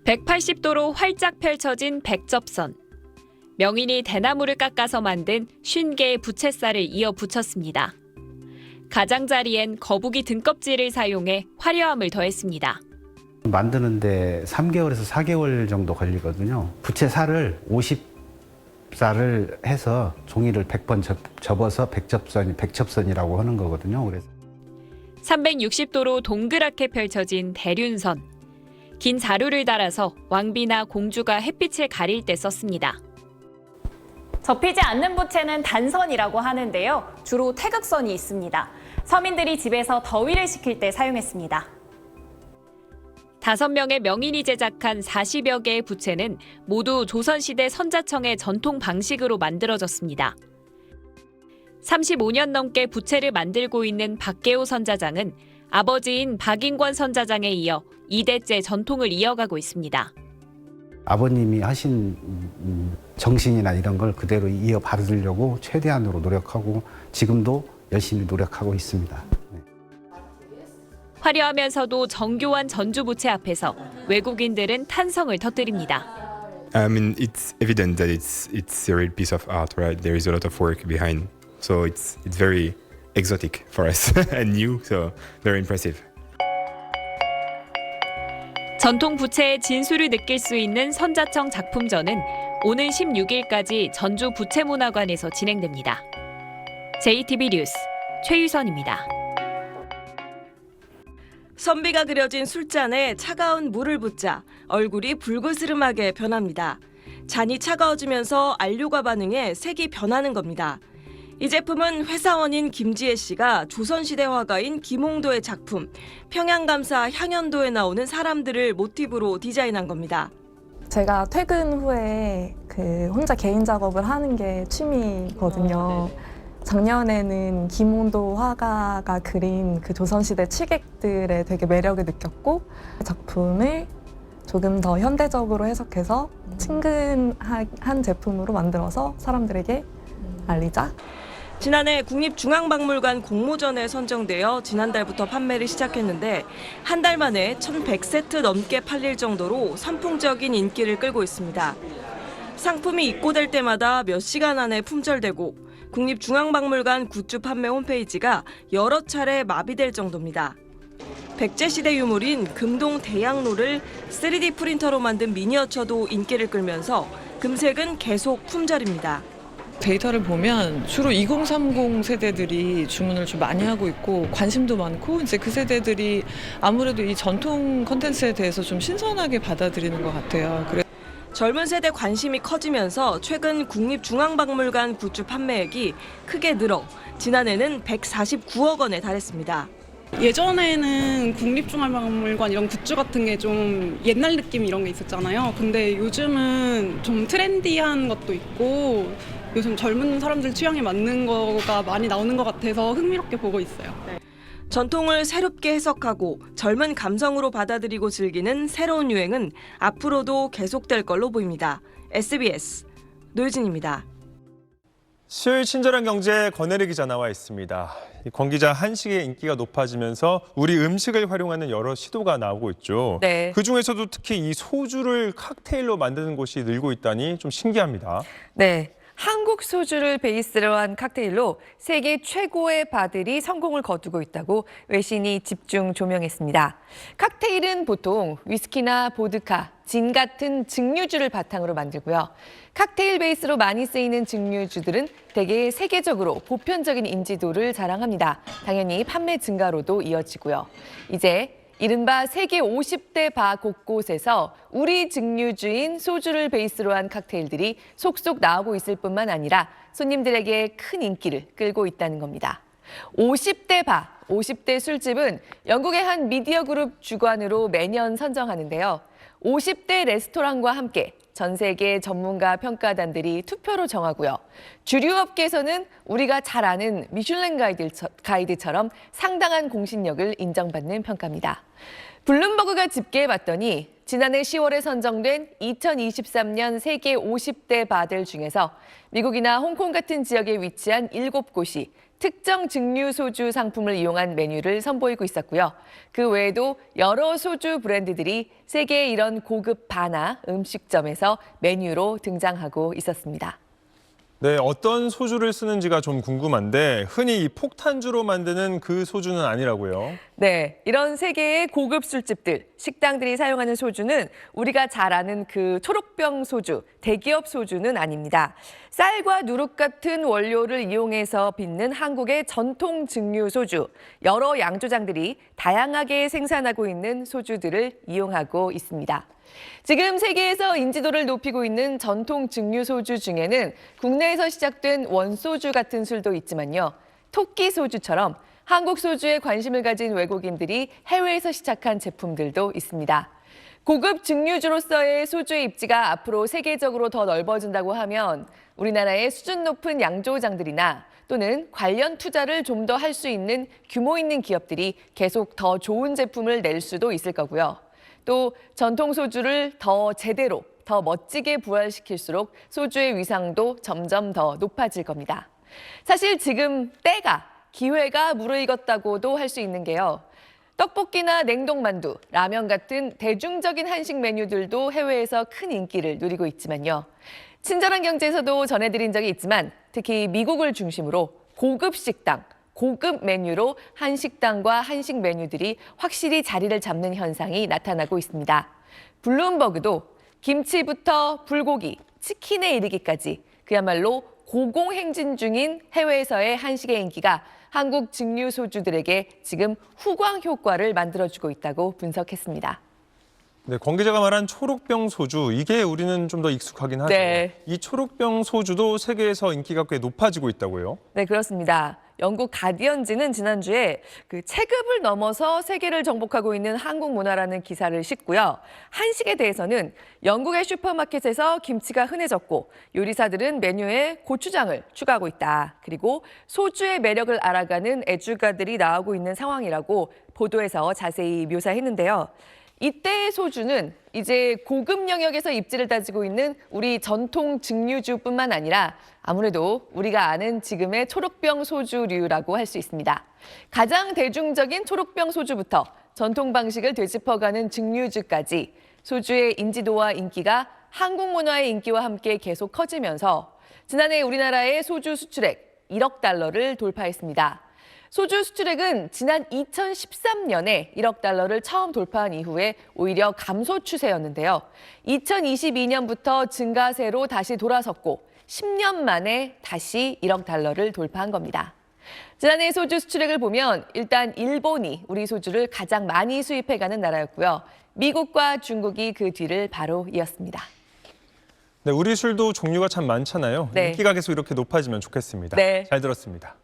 180도로 활짝 펼쳐진 백접선. 명인이 대나무를 깎아서 만든 50개의 부채살을 이어 붙였습니다. 가장자리엔 거북이 등껍질을 사용해 화려함을 더했습니다. 만드는데 3개월에서 4개월 정도 걸리거든요. 부채살을 50살을 해서 종이를 100번 접어서 백접선이라고 하는 거거든요. 그래서 360도로 동그랗게 펼쳐진 대륜선. 긴 자루를 달아서 왕비나 공주가 햇빛을 가릴 때 썼습니다. 접히지 않는 부채는 단선이라고 하는데요. 주로 태극선이 있습니다. 서민들이 집에서 더위를 식힐 때 사용했습니다. 5명의 명인이 제작한 40여 개의 부채는 모두 조선시대 선자청의 전통 방식으로 만들어졌습니다. 35년 넘게 부채를 만들고 있는 박계호 선자장은 아버지인 박인권 선자장에 이어 2대째 전통을 이어가고 있습니다. 아버님이 하신 정신이나 이런 걸 그대로 이어받으려고 최대한으로 노력하고 지금도 열심히 노력하고 있습니다. 화려하면서도 정교한 전주부채 앞에서 외국인들은 탄성을 터뜨립니다. I mean, it's evident that it's a real piece of art, right? There is a lot of work behind, so it's very exotic for us and new, so very impressive. 전통 부채의 진수를 느낄 수 있는 선자청 작품전은 오는 16일까지 전주 부채문화관에서 진행됩니다. JTB 뉴스 최유선입니다. 선비가 그려진 술잔에 차가운 물을 붓자 얼굴이 불그스름하게 변합니다. 잔이 차가워지면서 안료가 반응해 색이 변하는 겁니다. 이 제품은 회사원인 김지혜 씨가 조선시대 화가인 김홍도의 작품 평양감사 향연도에 나오는 사람들을 모티브로 디자인한 겁니다. 제가 퇴근 후에 혼자 개인 작업을 하는 게 취미거든요. 작년에는 김홍도 화가가 그린 그 조선시대 칠객들의 되게 매력을 느꼈고 작품을 조금 더 현대적으로 해석해서 친근한 제품으로 만들어서 사람들에게 알리자. 지난해 국립중앙박물관 공모전에 선정되어 지난달부터 판매를 시작했는데 한 달 만에 1,100세트 넘게 팔릴 정도로 선풍적인 인기를 끌고 있습니다. 상품이 입고될 때마다 몇 시간 안에 품절되고 국립중앙박물관 굿즈 판매 홈페이지가 여러 차례 마비될 정도입니다. 백제시대 유물인 금동 대양로를 3D 프린터로 만든 미니어처도 인기를 끌면서 금색은 계속 품절입니다. 데이터를 보면 주로 2030 세대들이 주문을 좀 많이 하고 있고 관심도 많고 이제 그 세대들이 아무래도 이 전통 콘텐츠에 대해서 좀 신선하게 받아들이는 것 같아요. 젊은 세대 관심이 커지면서 최근 국립중앙박물관 굿즈 판매액이 크게 늘어 지난해는 149억 원에 달했습니다. 예전에는 국립중앙박물관 이런 굿즈 같은 게 좀 옛날 느낌 이런 게 있었잖아요. 근데 요즘은 좀 트렌디한 것도 있고 요즘 젊은 사람들 취향에 맞는 거가 많이 나오는 것 같아서 흥미롭게 보고 있어요. 전통을 새롭게 해석하고 젊은 감성으로 받아들이고 즐기는 새로운 유행은 앞으로도 계속될 걸로 보입니다. SBS 노유진입니다. 수요일 친절한 경제 권혜리 기자 나와 있습니다. 권 기자, 한식의 인기가 높아지면서 우리 음식을 활용하는 여러 시도가 나오고 있죠. 네. 그중에서도 특히 이 소주를 칵테일로 만드는 곳이 늘고 있다니 좀 신기합니다. 네. 한국 소주를 베이스로 한 칵테일로 세계 최고의 바들이 성공을 거두고 있다고 외신이 집중 조명했습니다. 칵테일은 보통 위스키나 보드카, 진 같은 증류주를 바탕으로 만들고요. 칵테일 베이스로 많이 쓰이는 증류주들은 대개 세계적으로 보편적인 인지도를 자랑합니다. 당연히 판매 증가로도 이어지고요. 이제 이른바 세계 50대 바 곳곳에서 우리 증류주인 소주를 베이스로 한 칵테일들이 속속 나오고 있을 뿐만 아니라 손님들에게 큰 인기를 끌고 있다는 겁니다. 50대 바, 50대 술집은 영국의 한 미디어 그룹 주관으로 매년 선정하는데요. 50대 레스토랑과 함께 전 세계 전문가 평가단들이 투표로 정하고요. 주류 업계에서는 우리가 잘 아는 미슐랭 가이드처럼 상당한 공신력을 인정받는 평가입니다. 블룸버그가 집계해봤더니 지난해 10월에 선정된 2023년 세계 50대 바들 중에서 미국이나 홍콩 같은 지역에 위치한 7곳이 특정 증류 소주 상품을 이용한 메뉴를 선보이고 있었고요. 그 외에도 여러 소주 브랜드들이 세계의 이런 고급 바나 음식점에서 메뉴로 등장하고 있었습니다. 네, 어떤 소주를 쓰는지가 좀 궁금한데 흔히 이 폭탄주로 만드는 그 소주는 아니라고요. 네, 이런 세계의 고급 술집들, 식당들이 사용하는 소주는 우리가 잘 아는 그 초록병 소주, 대기업 소주는 아닙니다. 쌀과 누룩 같은 원료를 이용해서 빚는 한국의 전통 증류 소주, 여러 양조장들이 다양하게 생산하고 있는 소주들을 이용하고 있습니다. 지금 세계에서 인지도를 높이고 있는 전통 증류 소주 중에는 국내에서 시작된 원소주 같은 술도 있지만요. 토끼 소주처럼 한국 소주에 관심을 가진 외국인들이 해외에서 시작한 제품들도 있습니다. 고급 증류주로서의 소주의 입지가 앞으로 세계적으로 더 넓어진다고 하면 우리나라의 수준 높은 양조장들이나 또는 관련 투자를 좀 더 할 수 있는 규모 있는 기업들이 계속 더 좋은 제품을 낼 수도 있을 거고요. 또 전통 소주를 더 제대로, 더 멋지게 부활시킬수록 소주의 위상도 점점 더 높아질 겁니다. 사실 지금 기회가 무르익었다고도 할 수 있는 게요. 떡볶이나 냉동만두, 라면 같은 대중적인 한식 메뉴들도 해외에서 큰 인기를 누리고 있지만요. 친절한 경제에서도 전해드린 적이 있지만 특히 미국을 중심으로 고급 식당, 고급 메뉴로 한식당과 한식 메뉴들이 확실히 자리를 잡는 현상이 나타나고 있습니다. 블룸버그도 김치부터 불고기, 치킨에 이르기까지 그야말로 고공행진 중인 해외에서의 한식의 인기가 한국 증류 소주들에게 지금 후광 효과를 만들어주고 있다고 분석했습니다. 네, 권 기자가 말한 초록병 소주, 이게 우리는 좀 더 익숙하긴 하죠. 네. 이 초록병 소주도 세계에서 인기가 꽤 높아지고 있다고요? 네, 그렇습니다. 영국 가디언지는 지난주에 그 체급을 넘어서 세계를 정복하고 있는 한국 문화라는 기사를 싣고요. 한식에 대해서는 영국의 슈퍼마켓에서 김치가 흔해졌고 요리사들은 메뉴에 고추장을 추가하고 있다. 그리고 소주의 매력을 알아가는 애주가들이 나오고 있는 상황이라고 보도에서 자세히 묘사했는데요. 이때의 소주는 이제 고급 영역에서 입지를 다지고 있는 우리 전통 증류주뿐만 아니라 아무래도 우리가 아는 지금의 초록병 소주류라고 할 수 있습니다. 가장 대중적인 초록병 소주부터 전통 방식을 되짚어가는 증류주까지 소주의 인지도와 인기가 한국 문화의 인기와 함께 계속 커지면서 지난해 우리나라의 소주 수출액 1억 달러를 돌파했습니다. 소주 수출액은 지난 2013년에 1억 달러를 처음 돌파한 이후에 오히려 감소 추세였는데요. 2022년부터 증가세로 다시 돌아섰고 10년 만에 다시 1억 달러를 돌파한 겁니다. 지난해 소주 수출액을 보면 일단 일본이 우리 소주를 가장 많이 수입해가는 나라였고요. 미국과 중국이 그 뒤를 바로 이었습니다. 네, 우리 술도 종류가 참 많잖아요. 네. 인기가 계속 이렇게 높아지면 좋겠습니다. 네. 잘 들었습니다.